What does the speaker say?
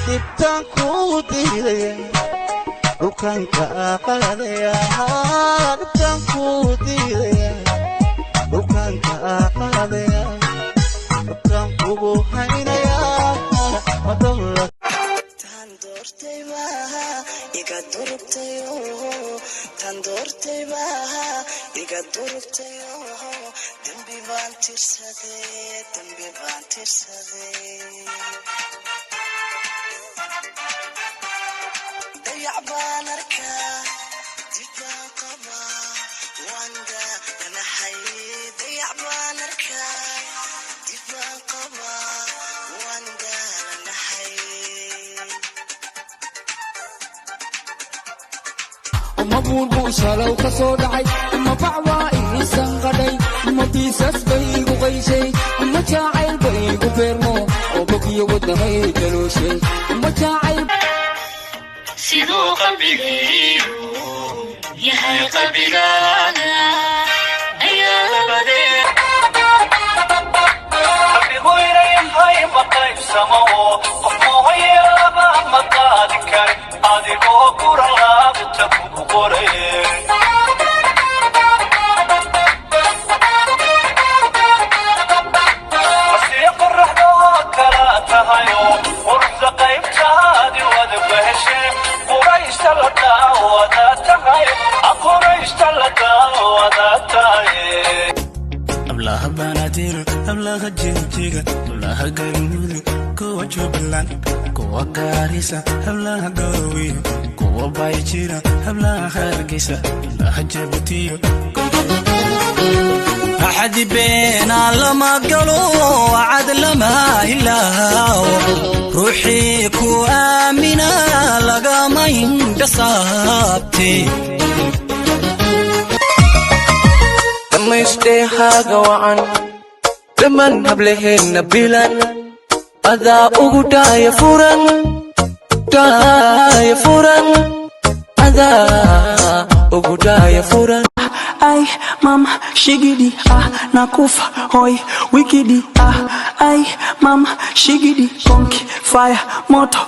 dibtaan ku diidaya dhulkan ka qaadaya dibtaan ku diidaya dhulkan ka qaadaya dhulkan kugu haynaya madawla tan doortay baa iga durugtayo tan doortay baa iga durugtayo dambi baan tirsaday dayacbaan arkaa dibaan qabaa wanda danahay dayacbaan arkaa dibaan qabaa wanda danahay uma buurbu shalow ka soo dhacay uma bacwaa iisan qadhay uma biisas bay igu qayshay uma jaacayl bay igu beermo oo bogiyo wadamay dalooshay uma jaacayl sidoo qalbigaygu yahay qalbigaaga ayaa labadee qalbigu inay maqaybsamo qof mooyaba ma qaadi kari adigoo gura laabta kugu qoray masii qoraxda oo kala tahayo quruxda qaybtaadi wada baheshe qurayshta la daawada tahay qurayshta la daawada tahay ablaha banaadir ablaha jinjiga ablaha galmudug kuwa jubbaland kuwa gaarisa ablaha garowe kuwa bayjira ablaha hargeysa ablaha jabutiyo أحد بينا لما قالوا وعد لما إله روحي كو آمنا لقى ما ينقصابتي لما يشتيها قوعا لما نبلهن بلان أذا أقودا يفورا أذا أقودا يفورا Ay, mama, shigidi, nakufa, hoi, wikidi, ay, mama, shigidi, konki, fire, moto.